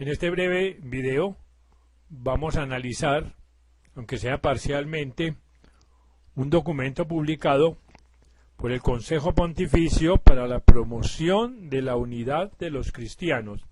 En este breve video vamos a analizar, aunque sea parcialmente, un documento publicado por el Consejo Pontificio para la Promoción de la Unidad de los Cristianos.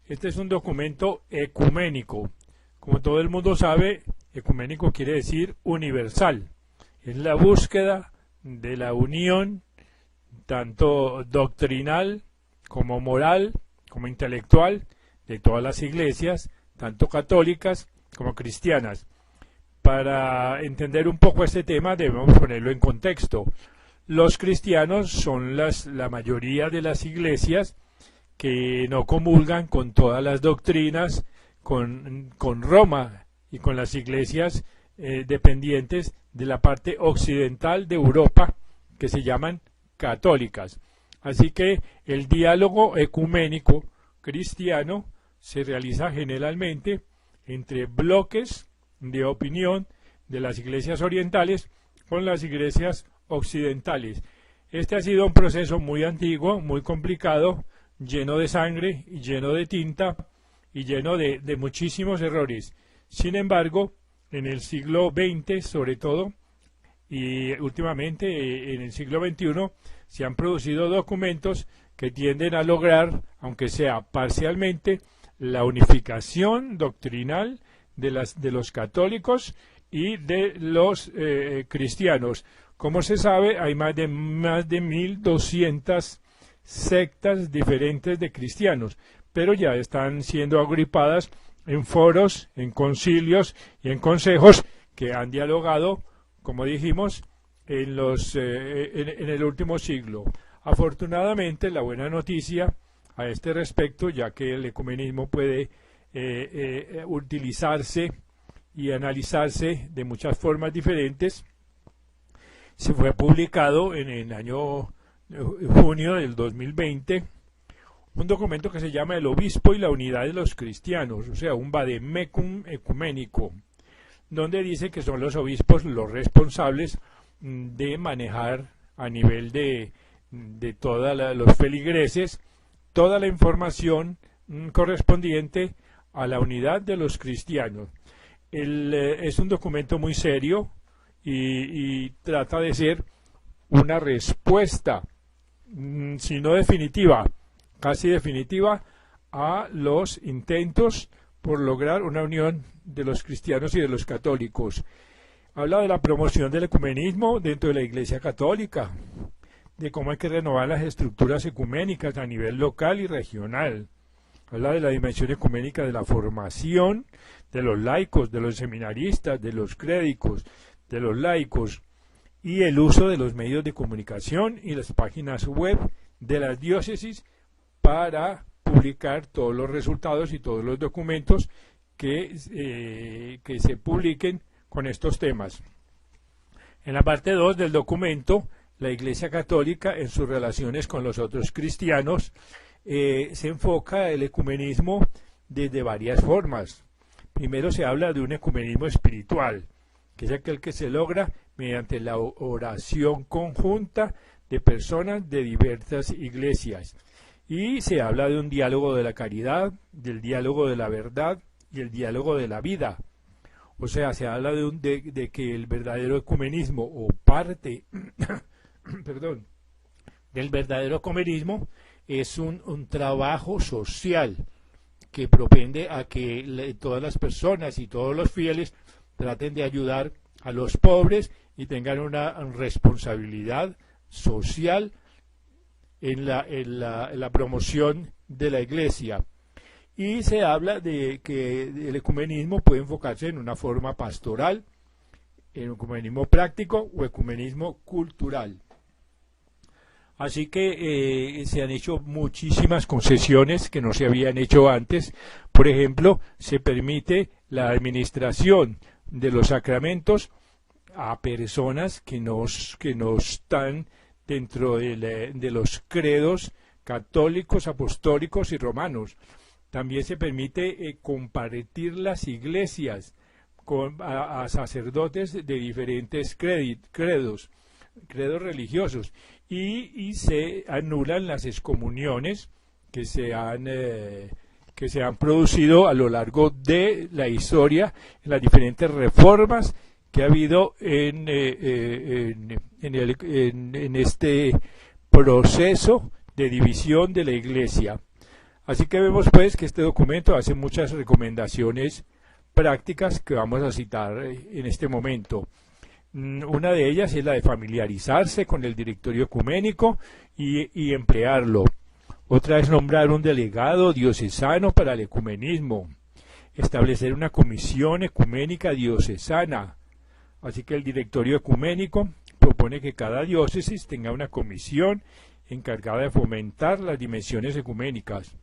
Este es un documento ecuménico. Como todo el mundo sabe, ecuménico quiere decir universal. Es la búsqueda de la unión tanto doctrinal como moral, como intelectual, de todas las iglesias, tanto católicas como cristianas. Para entender un poco este tema debemos ponerlo en contexto. Los cristianos son la mayoría de las iglesias que no comulgan con todas las doctrinas, con Roma y con las iglesias dependientes de la parte occidental de Europa, que se llaman católicas. Así que el diálogo ecuménico cristiano se realiza generalmente entre bloques de opinión de las iglesias orientales con las iglesias occidentales. Este ha sido un proceso muy antiguo, muy complicado, lleno de sangre, lleno de tinta y lleno de muchísimos errores. Sin embargo, en el siglo XX sobre todo, y últimamente en el siglo XXI, se han producido documentos que tienden a lograr, aunque sea parcialmente, la unificación doctrinal de los católicos y de los cristianos. Como se sabe, hay más de 1.200 sectas diferentes de cristianos, pero ya están siendo agrupadas en foros, en concilios y en consejos que han dialogado, como dijimos, en el último siglo. Afortunadamente, la buena noticia a este respecto, ya que el ecumenismo puede utilizarse y analizarse de muchas formas diferentes, se fue publicado en el año junio del 2020 un documento que se llama El Obispo y la Unidad de los Cristianos, o sea, un vademecum ecuménico, donde dice que son los obispos los responsables de manejar a nivel de todos los feligreses toda la información correspondiente a la unidad de los cristianos. Es un documento muy serio y trata de ser una respuesta, si no definitiva, casi definitiva, a los intentos por lograr una unión de los cristianos y de los católicos. Habla de la promoción del ecumenismo dentro de la Iglesia Católica, de cómo hay que renovar las estructuras ecuménicas a nivel local y regional. Habla de la dimensión ecuménica de la formación de los laicos, de los seminaristas, de los clérigos, de los laicos, y el uso de los medios de comunicación y las páginas web de las diócesis para publicar todos los resultados y todos los documentos que se publiquen con estos temas. En la parte 2 del documento, la Iglesia Católica en sus relaciones con los otros cristianos se enfoca el ecumenismo desde varias formas. Primero se habla de un ecumenismo espiritual, que es aquel que se logra mediante la oración conjunta de personas de diversas iglesias. Y se habla de un diálogo de la caridad, del diálogo de la verdad y el diálogo de la vida. O sea, se habla de que el verdadero ecumenismo, o parte perdón, del verdadero ecumenismo, es un trabajo social que propende a que todas las personas y todos los fieles traten de ayudar a los pobres y tengan una responsabilidad social en la promoción de la Iglesia. Y se habla de que el ecumenismo puede enfocarse en una forma pastoral, en ecumenismo práctico o ecumenismo cultural. Así que se han hecho muchísimas concesiones que no se habían hecho antes. Por ejemplo, se permite la administración de los sacramentos a personas que no están dentro de los credos católicos, apostólicos y romanos. También se permite compartir las iglesias a sacerdotes de diferentes credos religiosos, y se anulan las excomuniones que que se han producido a lo largo de la historia, en las diferentes reformas que ha habido en este proceso de división de la Iglesia. Así que vemos pues que este documento hace muchas recomendaciones prácticas que vamos a citar en este momento. Una de ellas es la de familiarizarse con el directorio ecuménico y emplearlo. Otra es nombrar un delegado diocesano para el ecumenismo. Establecer una comisión ecuménica diocesana. Así que el directorio ecuménico propone que cada diócesis tenga una comisión encargada de fomentar las dimensiones ecuménicas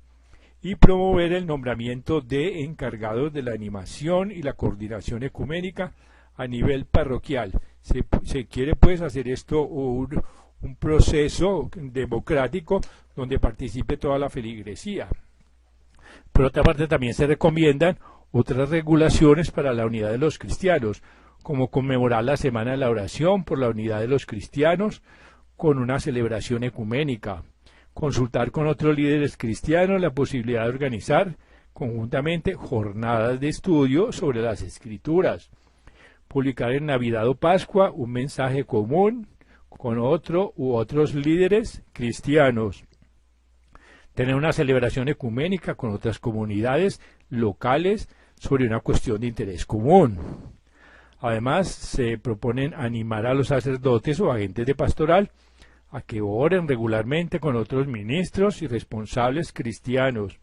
y promover el nombramiento de encargados de la animación y la coordinación ecuménica a nivel parroquial. Se quiere pues hacer esto un proceso democrático donde participe toda la feligresía. Por otra parte, también se recomiendan otras regulaciones para la unidad de los cristianos, como conmemorar la Semana de la Oración por la unidad de los cristianos con una celebración ecuménica, consultar con otros líderes cristianos la posibilidad de organizar conjuntamente jornadas de estudio sobre las Escrituras, publicar en Navidad o Pascua un mensaje común con otro u otros líderes cristianos, tener una celebración ecuménica con otras comunidades locales sobre una cuestión de interés común. Además, se proponen animar a los sacerdotes o agentes de pastoral a que oren regularmente con otros ministros y responsables cristianos.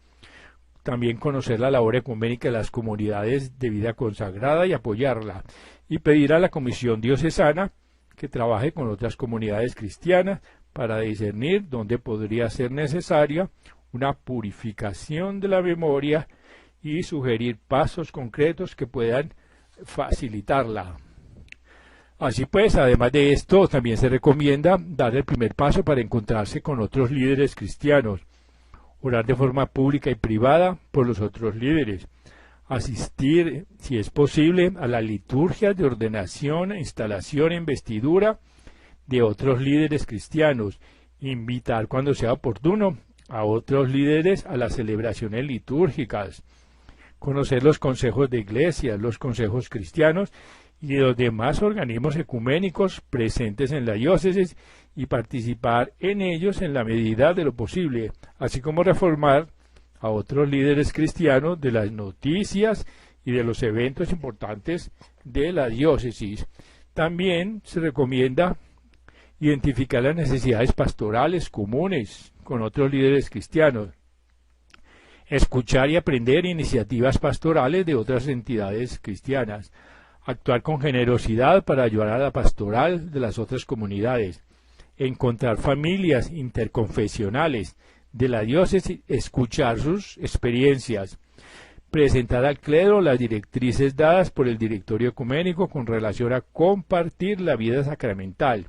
También conocer la labor ecuménica de las comunidades de vida consagrada y apoyarla. Y pedir a la Comisión Diocesana que trabaje con otras comunidades cristianas para discernir dónde podría ser necesaria una purificación de la memoria y sugerir pasos concretos que puedan facilitarla. Así pues, además de esto, también se recomienda dar el primer paso para encontrarse con otros líderes cristianos, orar de forma pública y privada por los otros líderes, asistir, si es posible, a la liturgia de ordenación, instalación e investidura de otros líderes cristianos, invitar cuando sea oportuno a otros líderes a las celebraciones litúrgicas, conocer los consejos de iglesia, los consejos cristianos y los demás organismos ecuménicos presentes en la diócesis y participar en ellos en la medida de lo posible, así como reformar a otros líderes cristianos de las noticias y de los eventos importantes de la diócesis. También se recomienda identificar las necesidades pastorales comunes con otros líderes cristianos, escuchar y aprender iniciativas pastorales de otras entidades cristianas, actuar con generosidad para ayudar a la pastoral de las otras comunidades, encontrar familias interconfesionales de la diócesis, escuchar sus experiencias, presentar al clero las directrices dadas por el directorio ecuménico con relación a compartir la vida sacramental.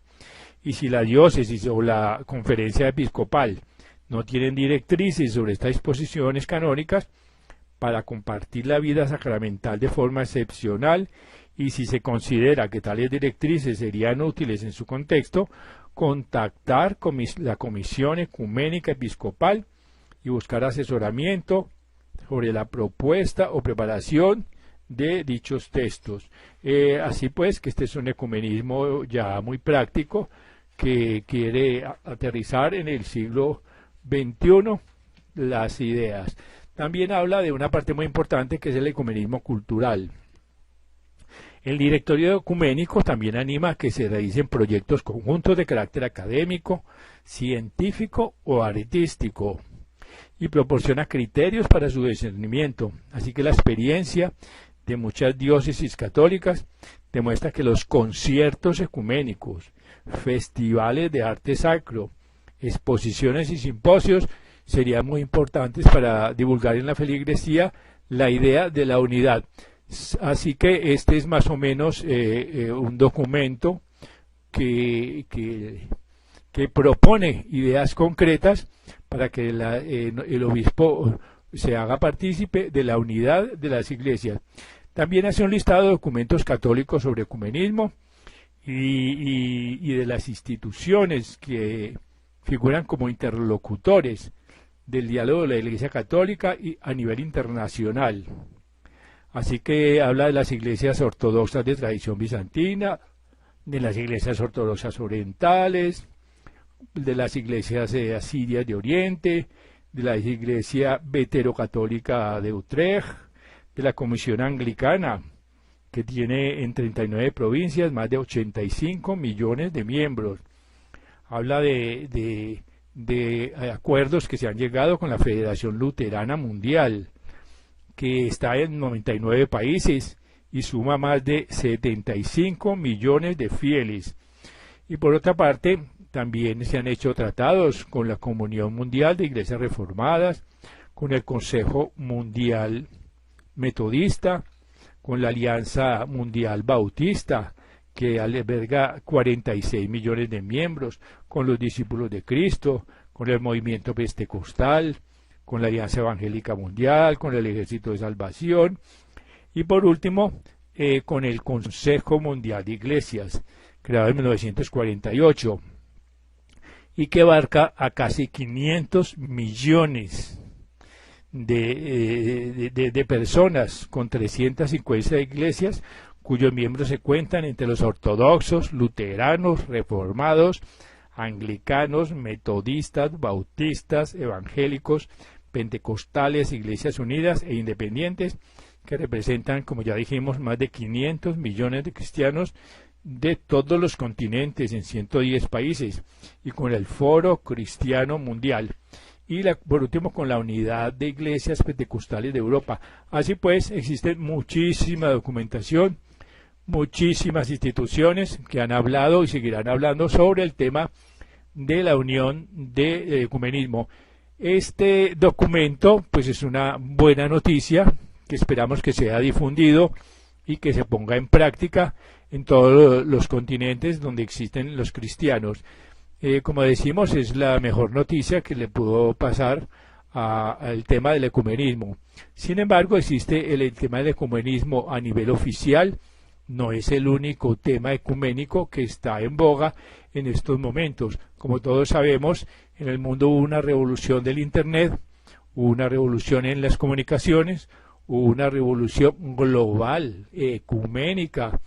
Y si la diócesis o la conferencia episcopal no tienen directrices sobre estas disposiciones canónicas para compartir la vida sacramental de forma excepcional, y si se considera que tales directrices serían útiles en su contexto, contactar con la Comisión Ecuménica Episcopal y buscar asesoramiento sobre la propuesta o preparación de dichos textos. Así pues, que este es un ecumenismo ya muy práctico que quiere aterrizar en el siglo XXI las ideas. También habla de una parte muy importante que es el ecumenismo cultural. El directorio ecuménico también anima a que se realicen proyectos conjuntos de carácter académico, científico o artístico y proporciona criterios para su discernimiento. Así que la experiencia de muchas diócesis católicas demuestra que los conciertos ecuménicos, festivales de arte sacro, exposiciones y simposios serían muy importantes para divulgar en la feligresía la idea de la unidad. Así que este es más o menos un documento que propone ideas concretas para que el obispo se haga partícipe de la unidad de las iglesias. También hace un listado de documentos católicos sobre ecumenismo y de las instituciones que figuran como interlocutores del diálogo de la Iglesia Católica y a nivel internacional. Así que habla de las iglesias ortodoxas de tradición bizantina, de las iglesias ortodoxas orientales, de las iglesias asirias de Oriente, de la iglesia veterocatólica de Utrecht, de la Comisión Anglicana, que tiene en 39 provincias más de 85 millones de miembros. Habla de acuerdos que se han llegado con la Federación Luterana Mundial, que está en 99 países y suma más de 75 millones de fieles. Y por otra parte, también se han hecho tratados con la Comunión Mundial de Iglesias Reformadas, con el Consejo Mundial Metodista, con la Alianza Mundial Bautista, que alberga 46 millones de miembros, con los Discípulos de Cristo, con el Movimiento Pentecostal, con la Alianza Evangélica Mundial, con el Ejército de Salvación, y por último, con el Consejo Mundial de Iglesias, creado en 1948, y que abarca a casi 500 millones de personas, con 350 iglesias, cuyos miembros se cuentan entre los ortodoxos, luteranos, reformados, anglicanos, metodistas, bautistas, evangélicos, pentecostales, iglesias unidas e independientes, que representan, como ya dijimos, más de 500 millones de cristianos de todos los continentes en 110 países, y con el Foro Cristiano Mundial, y por último con la Unidad de Iglesias Pentecostales de Europa. Así pues, existe muchísima documentación, muchísimas instituciones que han hablado y seguirán hablando sobre el tema de la unión de ecumenismo. Este documento pues es una buena noticia que esperamos que sea difundido y que se ponga en práctica en todos los continentes donde existen los cristianos. Como decimos, es la mejor noticia que le pudo pasar al tema del ecumenismo. Sin embargo, existe el tema del ecumenismo a nivel oficial. No es el único tema ecuménico que está en boga en estos momentos. Como todos sabemos, en el mundo hubo una revolución del Internet, hubo una revolución en las comunicaciones, hubo una revolución global, ecuménica,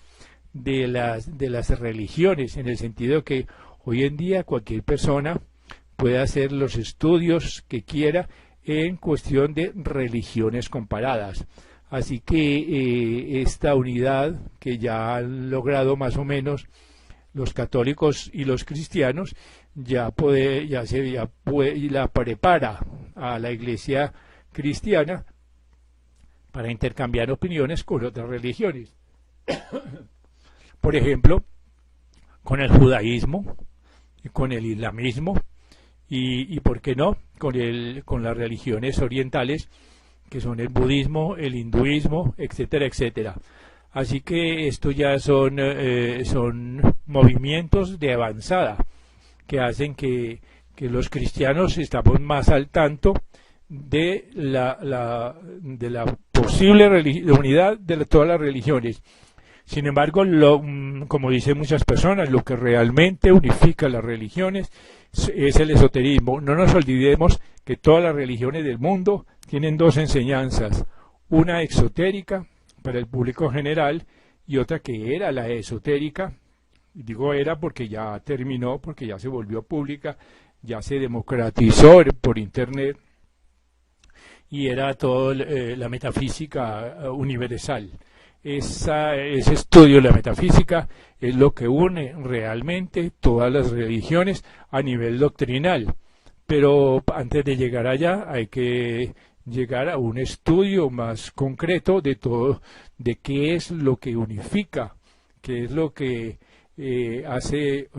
de las religiones, en el sentido que hoy en día cualquier persona puede hacer los estudios que quiera en cuestión de religiones comparadas. Así que esta unidad que ya han logrado más o menos los católicos y los cristianos ya la prepara a la Iglesia cristiana para intercambiar opiniones con otras religiones. Por ejemplo, con el judaísmo, con el islamismo y ¿por qué no?, con las religiones orientales, que son el budismo, el hinduismo, etcétera, etcétera. Así que esto ya son movimientos de avanzada que hacen que los cristianos estamos más al tanto de la posible unidad de todas las religiones. Sin embargo, como dicen muchas personas, lo que realmente unifica las religiones es el esoterismo. No nos olvidemos que todas las religiones del mundo tienen dos enseñanzas, una exotérica para el público general y otra que era la esotérica. Digo era porque ya terminó, porque ya se volvió pública, ya se democratizó por Internet y era toda la metafísica universal. Ese estudio de la metafísica es lo que une realmente todas las religiones a nivel doctrinal. Pero antes de llegar allá hay que llegar a un estudio más concreto de todo, de qué es lo que unifica, qué es lo que hace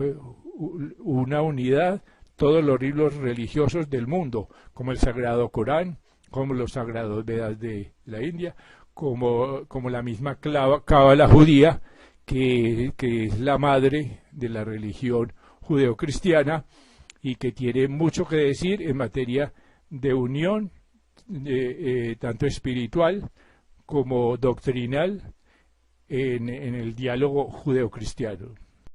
una unidad todos los libros religiosos del mundo, como el Sagrado Corán, como los Sagrados Vedas de la India, como la misma Cábala judía, que es la madre de la religión judeocristiana y que tiene mucho que decir en materia de unión, tanto espiritual como doctrinal, en el diálogo judeocristiano.